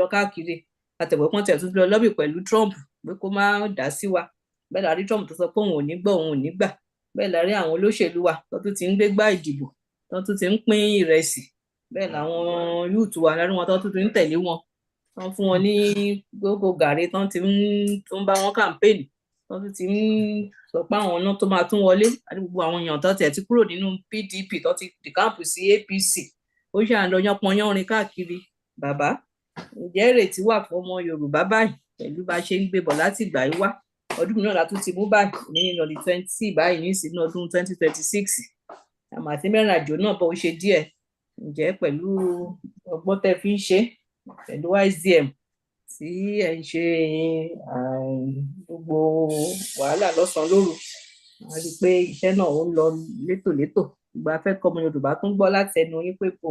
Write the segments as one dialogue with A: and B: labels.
A: lọ káàkiri àtẹ̀wẹ́pọ́n tẹ̀ tún lọ lọ́bì pẹ̀lú Trump pé kó má dá sí wa bẹ́ẹ̀ la rí Trump tó sọ pé òun ò ní gbọ́ òun ò ní gbà bẹ́ẹ̀ la rí àwọn olóṣèlú wa tó tún ti ń gbégbá ìdìbò tó tún ti ń pín ìrẹsì bẹ́ẹ̀ làwọn yúùtù wa lárí wọn tó tún ti ń tẹ̀lé wọn tó ń fún wọn ní gbogbo gàrí tó ń bá wọn kàmpéènì tó tún ti ń sọ pé àwọn náà tó máa tún wọlé àti gbogbo àwọn èèyàn tó tiẹ̀ ti kúrò nínú PDP tó ti dìkáàpù sí APC ó ṣàn lọ yánpọnyánrin káàkiri bàbá ǹjẹ́ ìrètí wà fún ọmọ Yorùbá báyìí pẹ̀lú bá a ṣe ń gbé bọ̀ láti ìgbà yìí wá ọdún mìíràn la tún ti mú báyìí ní ọdún 20 báyìí ní ìsìn ọdún 2026 àmọ́ àti mẹ́rin àjò náà bọ́ ó ṣe díẹ̀ ǹjẹ́ pẹ̀lú ọgbọ́n tẹ́ fi ń ṣe pẹ̀lú ICM tí ẹ̀ ń ṣe gbogbo wàhálà lọ́sàn-án lóru a rí i pé iṣẹ́ náà ó ń lọ létòlétò ìgbà fẹ́ kọ́ ọmọ Yorùbá tún gbọ́ láti ẹnu yín pé pò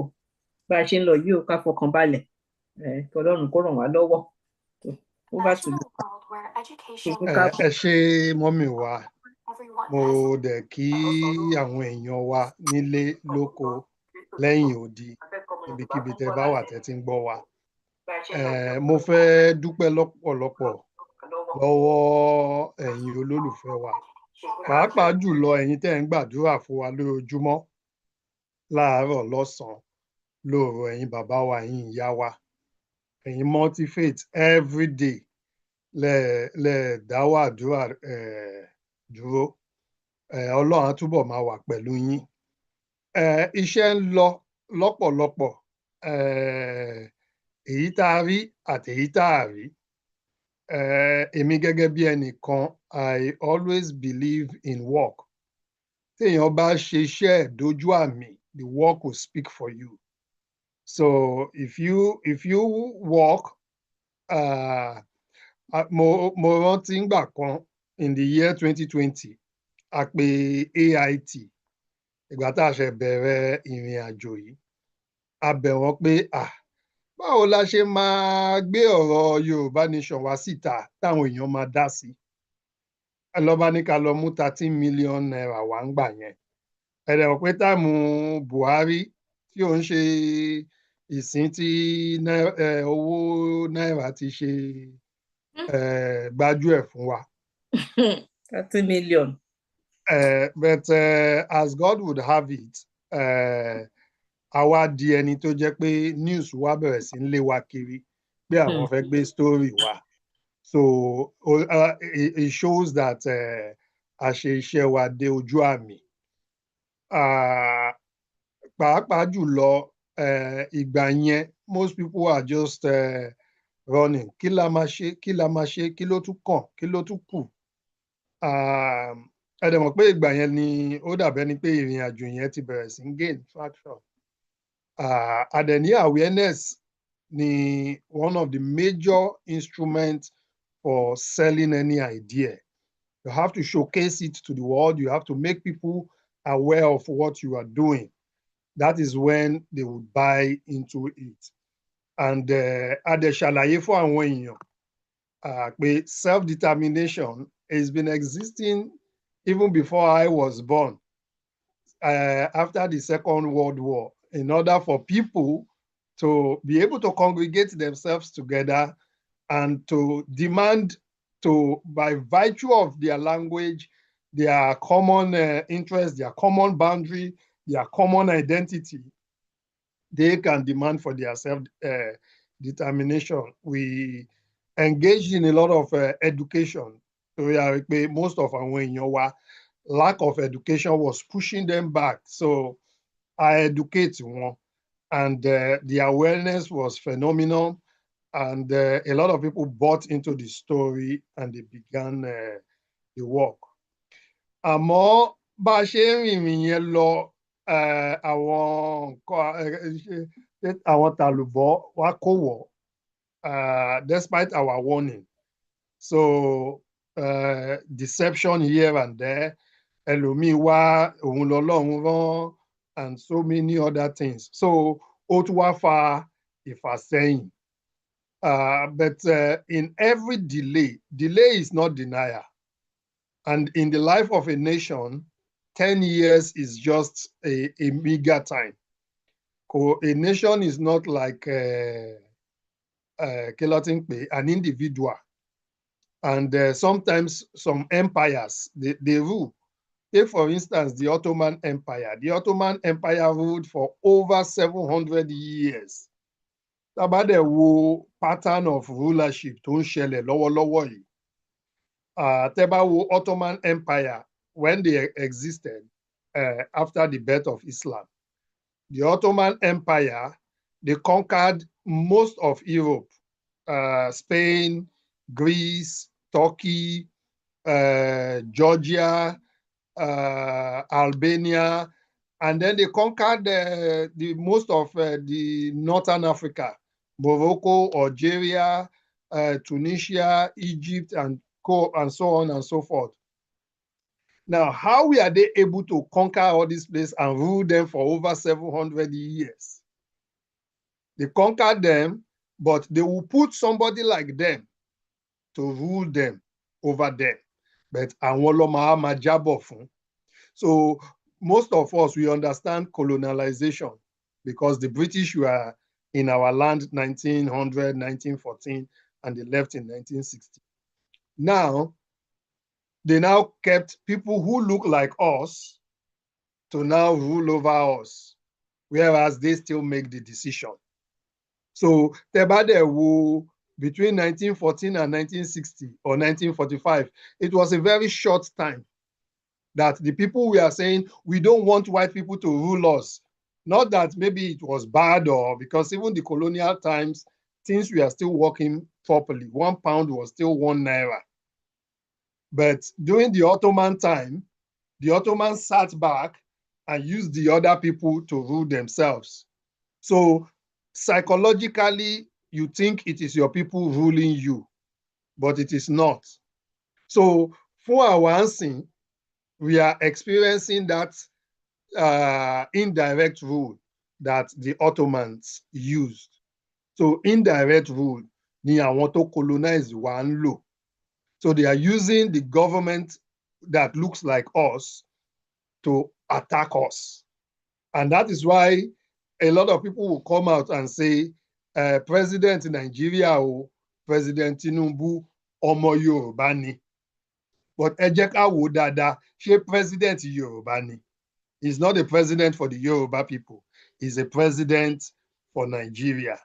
A: bá a ṣe ń lọ yìí ó ká fọkàn balẹ̀ kí Ọlọ́run kó ràn wá lọ́wọ́ ó bá tù lù.
B: ẹ ṣe mọ́mì wa mo dẹ̀ kí àwọn èèyàn wa nílé lóko lẹ́yìn odi ibikíbi tẹ́ bá wà tẹ́ ti ń gbọ́ wa mo fẹ́ dúpẹ́ lọ́pọ̀lọpọ̀ lọ́wọ́ ẹ̀yin olólùfẹ́ wa pàápàá jùlọ ẹ̀yin tẹ́ ń gbàdúrà fún wa lójoojúmọ́ láàárọ̀ lọ́sàn-án lóru ẹ̀yin bàbá wa ẹ̀yin ìyá wa ẹ̀yin Multifaith everyday lẹ dáwọ́ àdúrà dúró Ọlọ́run á túbọ̀ máa wà pẹ̀lú yín iṣẹ́ ń lọ lọ́pọ̀lọpọ̀ èyí tá a rí àti èyí tá a rí èmi gẹ́gẹ́ bí ẹnìkan I always believe in work téèyàn bá ṣe iṣẹ́ dójú àmì the work will speak for you so if you work mo rántí ngbà kan in the year 2020 a pè AIT ìgbà tá a ṣe bẹ̀rẹ̀ ìrìn àjò yìí a bẹ̀ wọ́n pé báwo la ṣe máa gbé ọ̀rọ̀ Yorùbá nation wá síta táwọn èèyàn máa dá sí lọ́ba ní ká lọ mú 13 million naira wá ń gbà yẹn ẹ̀rẹ̀ wọ́n pé táìmù Buhari tí ò ń ṣe ìsìn tí owó náírà ti ṣe gbájú ẹ̀ fún wa.
A: 30 million.
B: But as God would have it àwa di ẹni tó jẹ́ pé news wa bẹ̀rẹ̀ sí ń lé wa kiri pé àwọn fẹ́ gbé story wa so it shows that a ṣe iṣẹ́ wa dé ojú àmì pàápàá jùlọ ìgbà yẹn most people are just running kí la máa ṣe kí ló tún kàn kí ló tún kù ẹ dẹ̀ mọ̀ pé ìgbà yẹn ni ó dàbẹ́ ni pé ìrìn àjò yẹn ti bẹ̀rẹ̀ sí ń gain traction àdẹ̀ní awareness ni one of the major instruments for selling any idea. You have to showcase it to the world. You have to make people aware of what you are doing. That is when they will buy into it. And adẹ̀ṣàlàyé fún àwọn èèyàn pé self-determination has been existing even before I was born. After the Second World War, in order for people to be able to congregate themselves together and to demand to, by virtue of their language, their common interest, their common boundary, their common identity, they can demand for their self-determination. We engaged in a lot of education. So most of our lack of education was pushing them back. So I educate one, and the awareness was phenomenal. And a lot of people bought into the story and they began the work. Àmọ́ bá a ṣe ń rìnrìn yẹn lọ àwọn tàlùbọ́ wá kó wọ̀ despite our warning. So deception here and there, ẹlòmíì wá òun lọ́lọ́run rán, and so many other things. So ó tún wá fa ìfàsẹ́yìn. But in every delay is not denial. And in the life of a nation, 10 years is just a meager time. A nation is not like an individual. And sometimes some empires, they rule. Take, for instance, the Ottoman Empire. The Ottoman Empire ruled for over 700 years. Tabade wo pattern of rulership tó ń ṣẹlẹ̀ lọ́wọ́lọ́wọ́ yìí. Tẹ́bá wo Ottoman Empire, when they existed after the birth of Islam, the Ottoman Empire, they conquered most of Europe, Spain, Greece, Turkey, Georgia, Albania, and then they conquered the most of the Northern Africa, Morocco, Algeria, Tunisia, Egypt, and so on and so forth. Now, how are they able to conquer all these places and rule them for over 700 years? They conquered them, but they will put somebody like them to rule them over them. But àwọn ló máa jábọ̀ fún. So most of us, we understand colonialization because the British were in our land 1900, 1914, and they left in 1960. Now, they now kept people who look like us to now rule over us, whereas they still make the decision. So Tebade wo between 1914 and 1960 or 1945, it was a very short time that the people we are saying, we don't want white people to rule us. Not that maybe it was bad, or because even the colonial times, things were still working properly. £1 was still £1. But during the Ottoman time, the Ottomans sat back and used the other people to rule themselves. So psychologically, you think it is your people ruling you, but it is not. So for our answer, we are experiencing that indirect rule that the Ottomans used. So indirect rule ni àwọn tó colonize wa ń lò. So they are using the government that looks like us to attack us. And that is why a lot of people will come out and say, President Nigeria o, President Tinubu, ọmọ Yorùbá ni. But ẹ jẹ́ ká wò dáadáa, ṣé President Yorùbá ni? He's not a president for the Yoruba people. He's a president for Nigeria.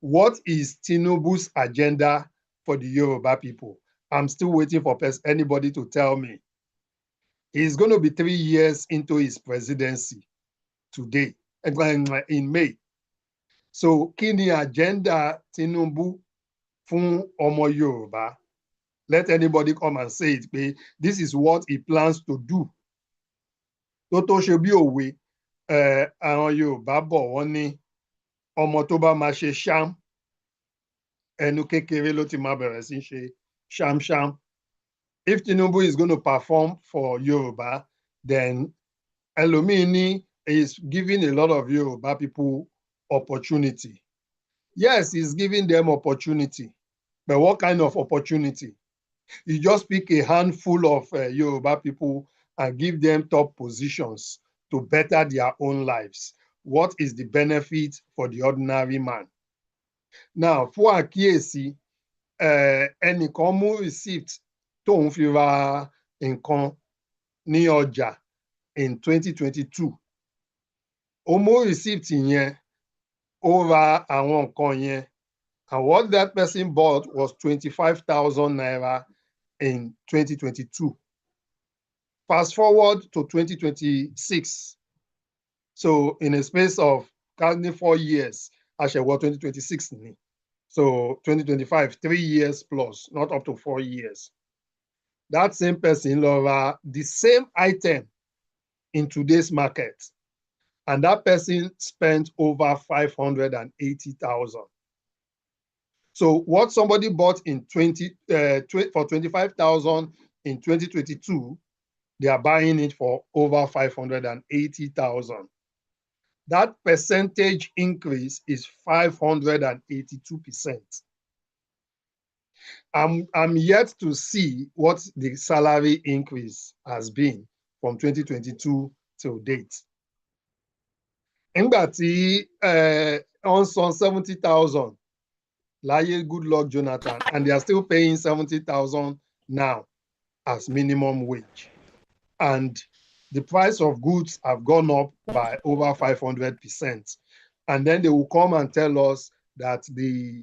B: What is Tinubu's agenda for the Yoruba people? I'm still waiting for anybody to tell me. He's going to be 3 years into his presidency today, in May. So, kí ni agenda Tinubu fún ọmọ Yoruba? Let anybody come and say it. This is what he plans to do. Tó tó ṣe bí òwe, àwọn Yorùbá bọ̀ wọ́n ní ọmọ tó bá máa ṣe ṣám, ẹnu kékeré ló ti máa bẹ̀rẹ̀ sí ṣe ṣámṣám. If Tinubu is going to perform for Yoruba, then ẹlòmíì is giving a lot of Yoruba people opportunity. Yes, he's giving them opportunity, but what kind of opportunity? You just pick a handful of Yoruba people and give them top positions to better their own lives. What is the benefit for the ordinary man? Now, fún àkíyèsí, ẹnìkan mú receipt tóun fi ra nǹkan ní ọjà in 2022. Ó mú receipt yẹn, ó ra àwọn nǹkan yẹn, and what that person bought was 25,000 naira in 2022. Fast forward to 2026. So in a space of 4 years, Ashewo 2026. So 2025, 3 years plus, not up to 4 years. That same person, Laura, the same item in today's market, and that person spent over 580,000. So what somebody bought in for 25,000 in 2022, they are buying it for over 580,000. That percentage increase is 582%. I'm yet to see what the salary increase has been from 2022 till date. Nígbà tí on 70,000 láyé Goodluck Jonathan, and they are still paying 70,000 now as minimum wage. And the price of goods have gone up by over 500%. And then they will come and tell us that the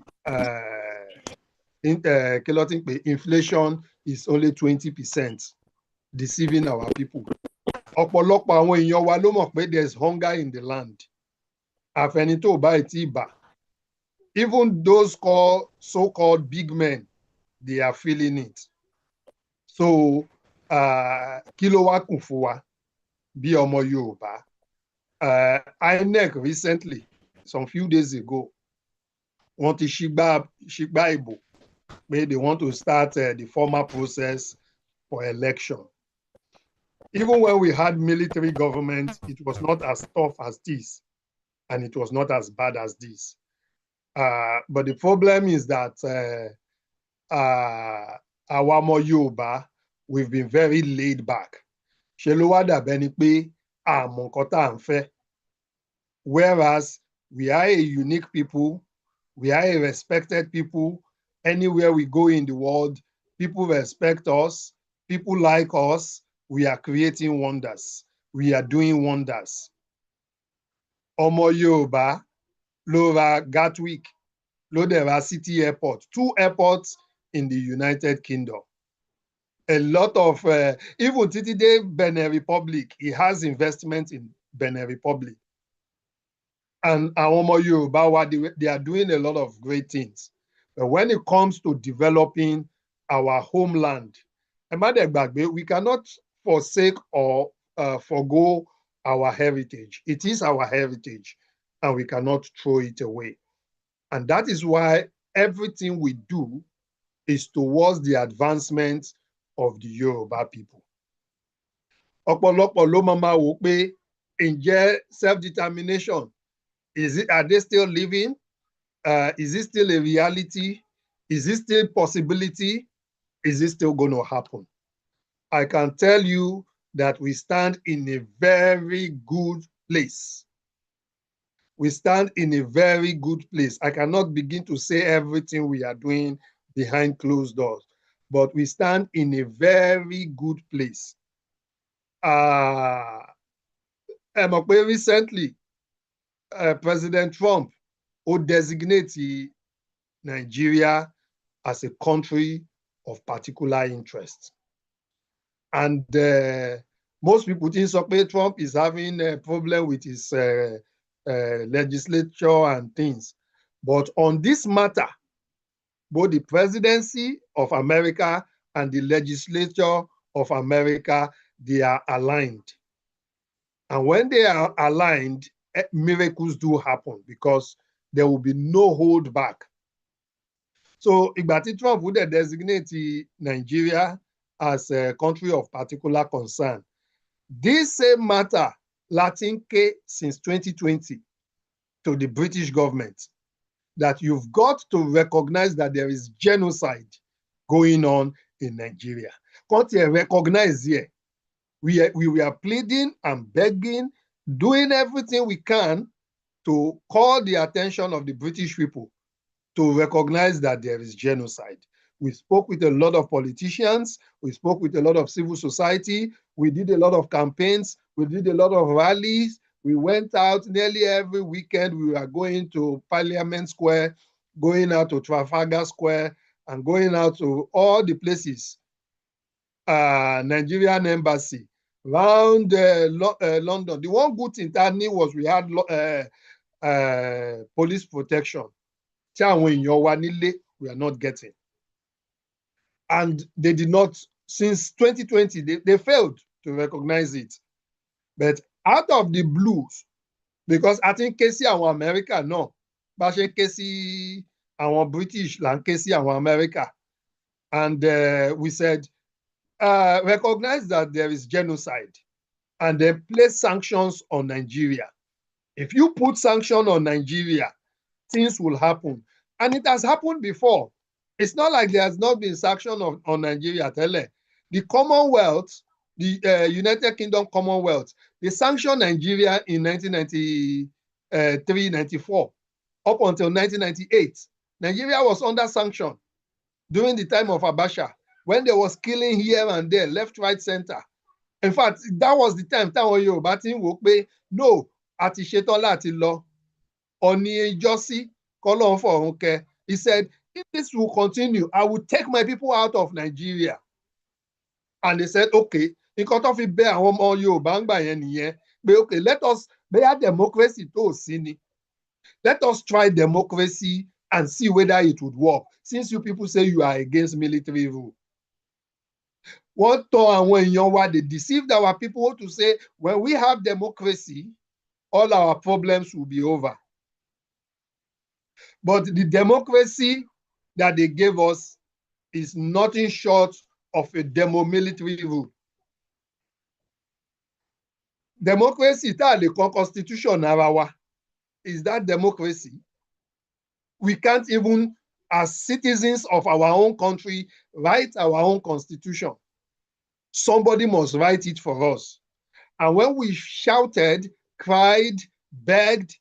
B: inflation is only 20%, deceiving our people. Ọ̀pọ̀lọpọ̀ àwọn èèyàn wa ló mọ̀ pé there's hunger in the land. Àfẹni tó bá ti bà. Even those so-called big men, they are feeling it. So, kí ló wá kù fún wa bí ọmọ Yorùbá? INEC recently, some few days ago, wọ́n ti ṣígbá ìbò pé they want to start the formal process for election. Even when we had military government, it was not as tough as this, and it was not as bad as this. But the problem is that our ọmọ Yorùbá, we've been very laid back. Ṣé ló wá dàbẹ́ ni pé àmọ́ nǹkan tá à ń fẹ́. Whereas we are a unique people, we are a respected people. Anywhere we go in the world, people respect us, people like us. We are creating wonders. We are doing wonders. Ọmọ Yorùbá ló ra Gatwick, ló dẹ̀ ra City Airport, 2 airports in the United Kingdom. A lot of, even títí dé Benin Republic, he has investment in Benin Republic. And àwọn ọmọ Yorùbá wa, they are doing a lot of great things. But when it comes to developing our homeland, we cannot forsake or forgo our heritage. It is our heritage, and we cannot throw it away. And that is why everything we do is towards the advancement of the Yoruba people. Ọ̀pọ̀lọpọ̀ ló máa wò pé ǹjẹ́ self-determination, are they still living? Is it still a reality? Is it still a possibility? Is it still going to happen? I can tell you that we stand in a very good place. We stand in a very good place. I cannot begin to say everything we are doing behind closed doors, but we stand in a very good place. Recently, President Trump would designate Nigeria as a country of particular interest. And most people think Trump is having a problem with his legislature and things. But on this matter, both the presidency of America and the legislature of America, they are aligned. And when they are aligned, miracles do happen because there will be no hold back. So, Igbati Trump would designate Nigeria as a country of particular concern. This same matter, Latinke, since 2020 to the British government, that you've got to recognize that there is genocide going on in Nigeria. Can't you recognize here? We are pleading and begging, doing everything we can to call the attention of the British people to recognize that there is genocide. We spoke with a lot of politicians. We spoke with a lot of civil society. We did a lot of campaigns. We did a lot of rallies. We went out nearly every weekend. We were going to Parliament Square, going out to Trafalgar Square, and going out to all the places, Nigerian embassy, around London. The one good thing that knew was we had police protection. We are not getting. And they did not, since 2020, they failed to recognize it. But out of the blues, because I think Casey and America, no, but Casey and British, and Casey and America. And we said, recognize that there is genocide and then place sanctions on Nigeria. If you put sanctions on Nigeria, things will happen. And it has happened before. It's not like there has not been sanction on Nigeria. The Commonwealth, the United Kingdom Commonwealth, they sanctioned Nigeria in 1993-94, up until 1998. Nigeria was under sanction during the time of Abacha, when there was killing here and there, left, right, center. In fact, that was the time táwọn Yorùbá ti ń wò pé no, àti ṣetán láti lọ. Ọ̀ní ìjọ́sí kọ́lọ́run fọ̀run kẹ́. He said, if this will continue, I will take my people out of Nigeria. And they said, okay, nǹkan tó fi bẹ àwọn ọmọ Yorùbá ń gbà yẹn nìyẹn pé okay, let us bẹ́yà democracy tó sí ni. Let us try democracy and see whether it would work, since you people say you are against military rule. Wọ́n tọ́ àwọn èèyàn wa, they deceived our people to say, when we have democracy, all our problems will be over. But the democracy that they gave us is nothing short of a demo-military rule. Democracy, tá a lè kọ constitution ara wa, is that democracy? We can't even, as citizens of our own country, write our own constitution. Somebody must write it for us. And when we shouted, cried, begged,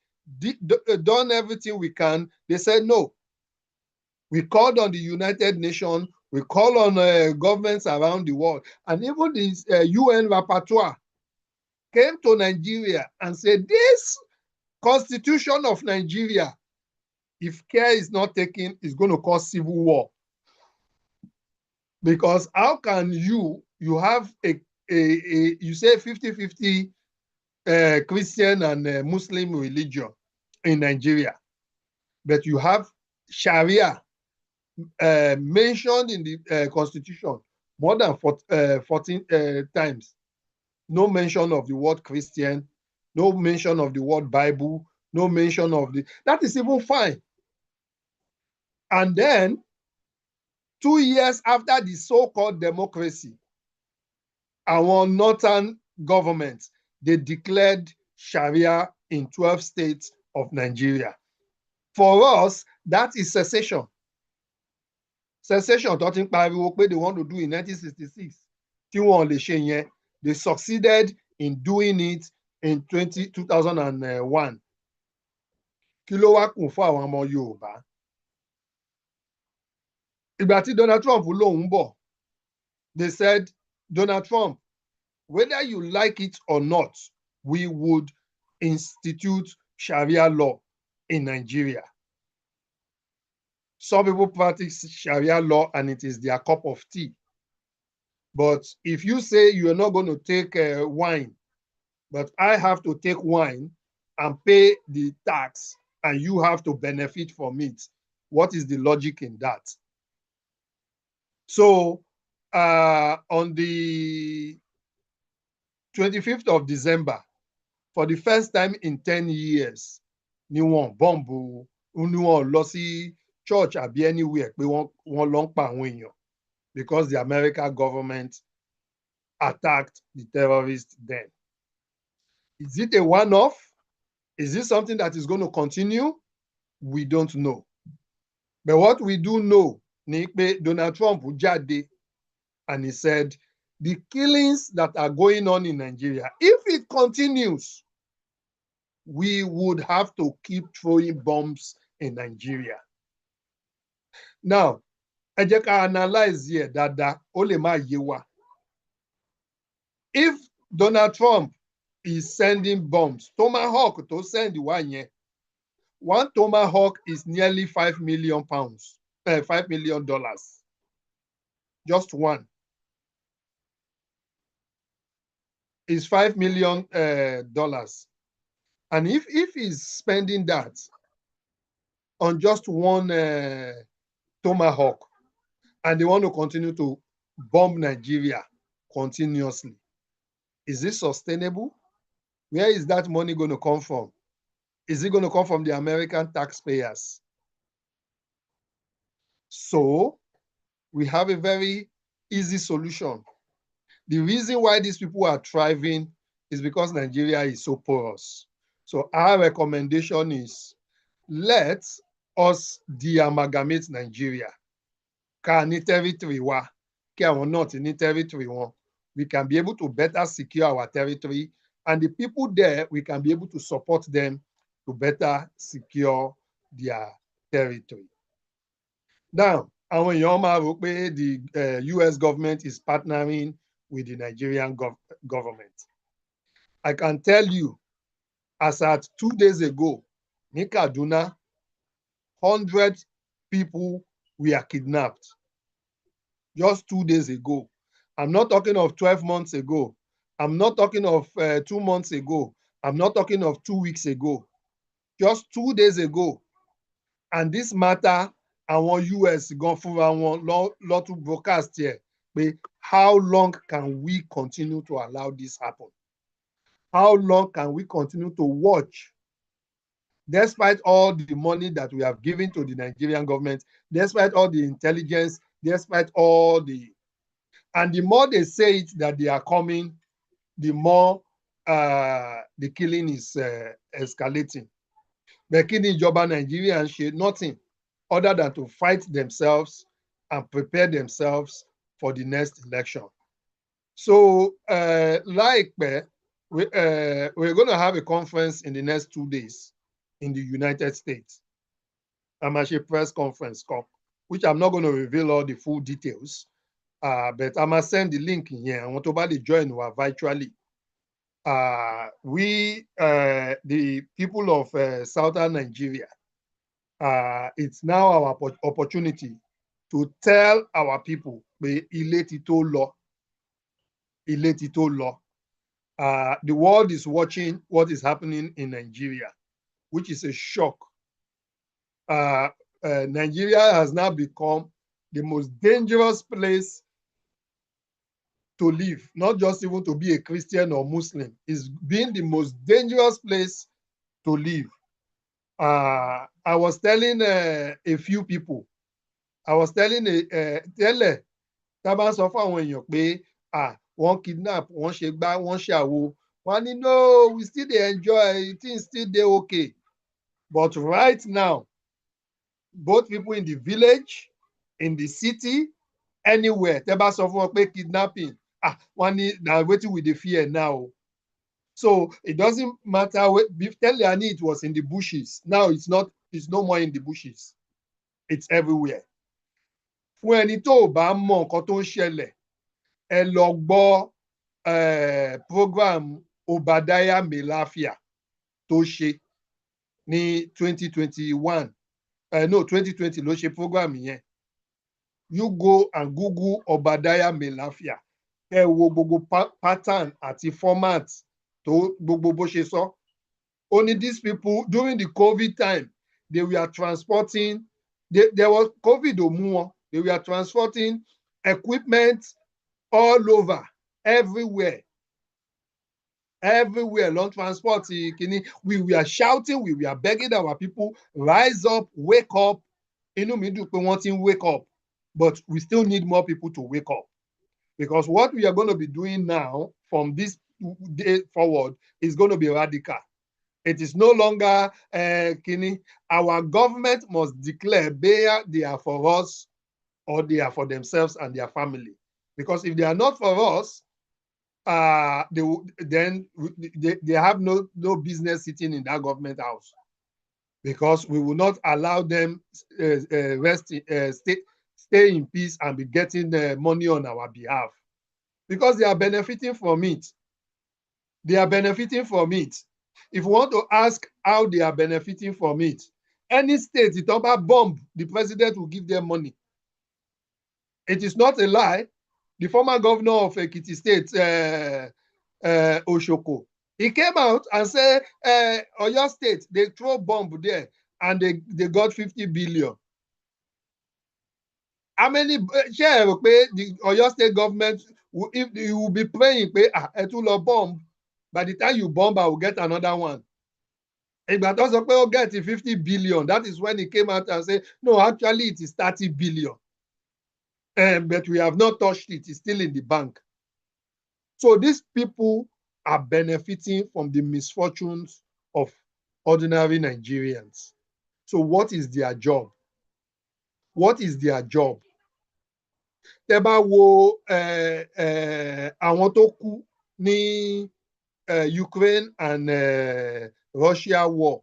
B: done everything we can, they said no. We called on the United Nations, we called on governments around the world, and even the UN rapporteur came to Nigeria and said, this constitution of Nigeria, if care is not taken, is going to cause civil war. Because how can you have you say 50-50 Christian and Muslim religion in Nigeria, but you have Sharia mentioned in the constitution more than 14 times. No mention of the word Christian, no mention of the word Bible, no mention of the, that is even fine. And then 2 years after the so-called democracy, our northern governments, they declared Sharia in 12 states of Nigeria. For us, that is secession. Secession, talking about what they want to do in 1966. They succeeded in doing it in 2001. Kí ló wá kù fún àwọn ọmọ Yorùbá? Ìgbà tí Donald Trump lóhùn bọ̀, they said, Donald Trump, whether you like it or not, we would institute Sharia law in Nigeria. Some people practice Sharia law and it is their cup of tea. But if you say you are not going to take wine, but I have to take wine and pay the tax and you have to benefit from it, what is the logic in that? So on the 25th of December, for the first time in 10 years, ni wọ́n bomb ni wọ́n lọ sí church àbí anywhere pé wọ́n lọ ń pa àwọn èèyàn, because the American government attacked the terrorists then. Is it a one-off? Is this something that is going to continue? We don't know. But what we do know ni pé Donald Trump jáde and he said, the killings that are going on in Nigeria, if it continues, we would have to keep throwing bombs in Nigeria. Now, ẹ jẹ́ ká analyze here dáadáa, ó lè má yé wa. If Donald Trump is sending bombs, Tomahawk tó send wá yẹn, one Tomahawk is nearly $5 million. $5 million. Just one is $5 million. And if he's spending that on just one Tomahawk, and they want to continue to bomb Nigeria continuously, is this sustainable? Where is that money going to come from? Is it going to come from the American taxpayers? So we have a very easy solution. The reason why these people are thriving is because Nigeria is so porous. So our recommendation is, let us de-amalgamate Nigeria. Ká ní territory wa, kí àwọn náà ní territory wọn. We can be able to better secure our territory, and the people there, we can be able to support them to better secure their territory. Now, àwọn èèyàn máa rò pé the US government is partnering with the Nigerian government. I can tell you, as at 2 days ago, in Kaduna, 100 people were kidnapped. Just 2 days ago. I'm not talking of 12 months ago. I'm not talking of 2 months ago. I'm not talking of 2 weeks ago. Just 2 days ago. And this matter, àwọn US gan fúnra wọn lọ tún broadcast here. Pé how long can we continue to allow this happen? How long can we continue to watch? Despite all the money that we have given to the Nigerian government, despite all the intelligence, despite all the... And the more they say it that they are coming, the more the killing is escalating. But kí ni ìjọba Nàìjíríà ń ṣe? Nothing other than to fight themselves and prepare themselves for the next election. So láìpẹ́, we're going to have a conference in the next 2 days in the United States. I'm at a press conference, which I'm not going to reveal all the full details, but I must send the link in here. I want to join virtually. We, the people of southern Nigeria, it's now our opportunity to tell our people, ilé ti tó lọ. The world is watching what is happening in Nigeria, which is a shock. Nigeria has now become the most dangerous place to live, not just even to be a Christian or Muslim. It's been the most dangerous place to live. I was telling a few people, I was telling tẹ́lẹ̀ tá bá sọ fún àwọn èèyàn pé wọ́n kidnap, wọ́n ṣe gbá, wọ́n ṣàwo, wọ́n ní no, we still dey enjoy, things still dey okay. But right now, both people in the village, in the city, anywhere, tẹ́ bá sọ fún wọn pé kidnapping, wọ́n ní na wetin we dey fear now. So it doesn't matter. Tẹ́lẹ̀ it was in the bushes. Now it's no more in the bushes. It's everywhere. Fún ẹni tó bá mọ nǹkan tó ń ṣẹlẹ̀, ẹ lọ gbọ́ program Obadiah Melafia tó ṣe ní 2021. No, 2020 ló ṣe program yẹn. You go and Google Obadiah Melafia. Ẹ wo gbogbo pattern àti format tó gbogbo bó ṣe sọ. Only these people, during the COVID time, they were transporting, there was COVID ò mú wọn. They were transporting equipment all over, everywhere. Everywhere, long transport. We were shouting, we were begging our people, rise up, wake up. Inú mi dùn pé wọ́n ti ń wake up, but we still need more people to wake up. Because what we are going to be doing now, from this day forward, is going to be radical. It is no longer, our government must declare they are for us or they are for themselves and their family. Because if they are not for us, then they have no business sitting in that government house. Because we will not allow them stay in peace and be getting money on our behalf. Because they are benefiting from it. They are benefiting from it. If you want to ask how they are benefiting from it, any state, it's about bomb, the president will give them money. It is not a lie. The former governor of Ekiti State, Oshoko, he came out and said, Oyo State, they throw bomb there and they got 50 billion. How many share the Oyo State government, if you will be praying, it will bomb. By the time you bomb, I will get another one. If that also get 50 billion, that is when he came out and said, no, actually it is 30 billion. But we have not touched it. It's still in the bank. So these people are benefiting from the misfortunes of ordinary Nigerians. So what is their job? What is their job? Tẹ́ bá wo àwọn tó kú ní Ukraine and Russia war,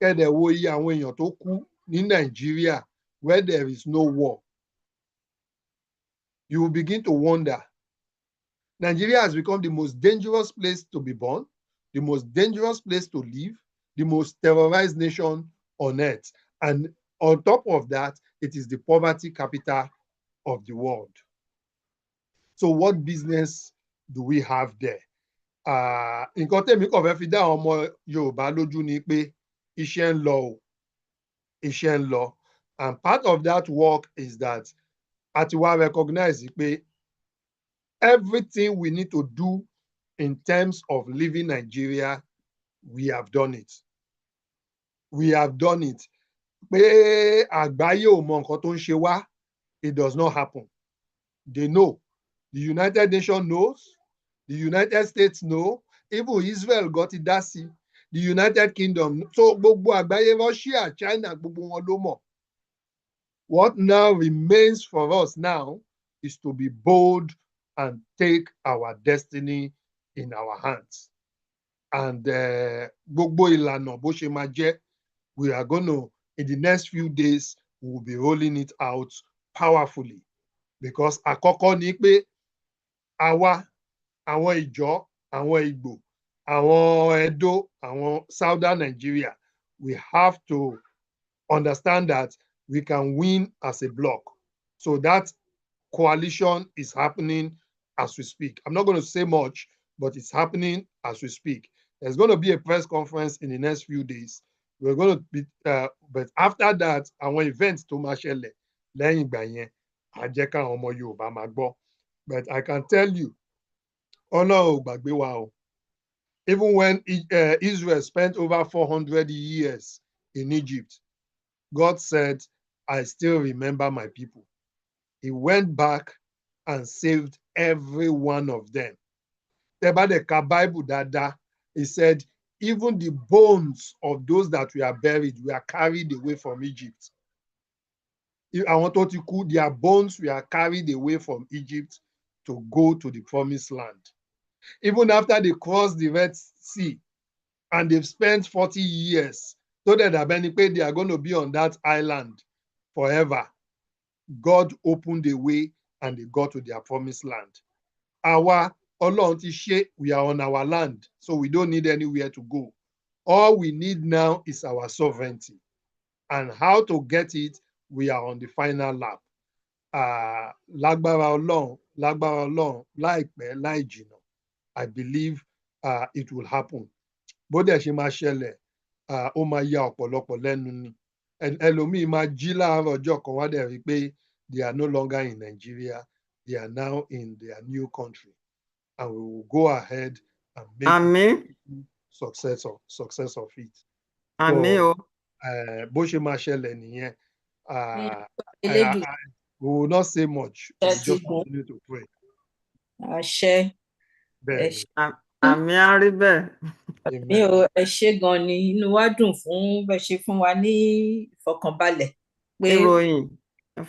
B: kẹ́dẹ̀ wo iye àwọn èèyàn tó kú ní Nàìjíríà where there is no war, you will begin to wonder. Nigeria has become the most dangerous place to be born, the most dangerous place to live, the most terrorized nation on earth. And on top of that, it is the poverty capital of the world. So what business do we have there? Nǹkan tèmi kàn fẹ́ fi dá àwọn ọmọ Yorùbá lójú ni pé iṣẹ́ ń lọ o, iṣẹ́ ń lọ. And part of that work is that a ti wá recognize pé everything we need to do in terms of living Nigeria, we have done it. We have done it. Pé àgbáyé ò mọ nǹkan tó ń ṣe wá, it does not happen. They know. The United Nations knows. The United States know. Even Israel got it, dá sí. The United Kingdom. So gbogbo àgbáyé, Russia, China, gbogbo wọn ló mọ̀. What now remains for us now is to be bold and take our destiny in our hands. And gbogbo ìlànà bó ṣe máa jẹ́, we are going to, in the next few days, we will be rolling it out powerfully. Because àkọ́kọ́ ni pé àwa, àwọn Ìjọ, àwọn Ìgbò, àwọn Edo, àwọn Southern Nigeria, we have to understand that we can win as a bloc. So that coalition is happening as we speak. I'm not going to say much, but it's happening as we speak. There's going to be a press conference in the next few days. We're going to be, but after that, àwọn events tó máa ṣẹlẹ̀ lẹ́yìn ìgbà yẹn, á jẹ́ káwọn ọmọ Yorùbá máa gbọ́. But I can tell you, Ọlọ́run ò gbàgbé wa o. Even when Israel spent over 400 years in Egypt, God said, I still remember my people. He went back and saved every one of them. Tẹ́ bá dẹ̀ ka Bible dáadáa, he said, even the bones of those that were buried were carried away from Egypt. Àwọn tó ti kú, their bones were carried away from Egypt to go to the promised land. Even after they crossed the Red Sea and they've spent 40 years, so that they are going to be on that island forever, God opened a way and they got to their promised land. Àwa, Ọlọ́run ti ṣe, we are on our land, so we don't need anywhere to go. All we need now is our sovereignty. And how to get it, we are on the final lap. Lágbára Ọlọ́run, láìpẹ́, láì jìnnà, I believe it will happen. Bó dẹ̀ ṣe máa ṣẹlẹ̀, ó máa ya ọ̀pọ̀lọpọ̀ lẹ́nu ni. Ẹlòmíì máa jí láàárọ̀ ọjọ́ kan wá dẹ̀ rí pé they are no longer in Nigeria, they are now in their new country. And we will go ahead and make success of it. So, bó ṣe máa ṣẹlẹ̀ nìyẹn. We will not say much. We will just continue to pray.
A: Àṣẹ.
C: Àmín á rí bẹ́ẹ̀.
A: Mi ò, ẹ ṣé gan ni, inú wa dùn fún bẹ́ ṣe fún wa ní ìfọ̀kànbalẹ̀ pé
C: ìròyìn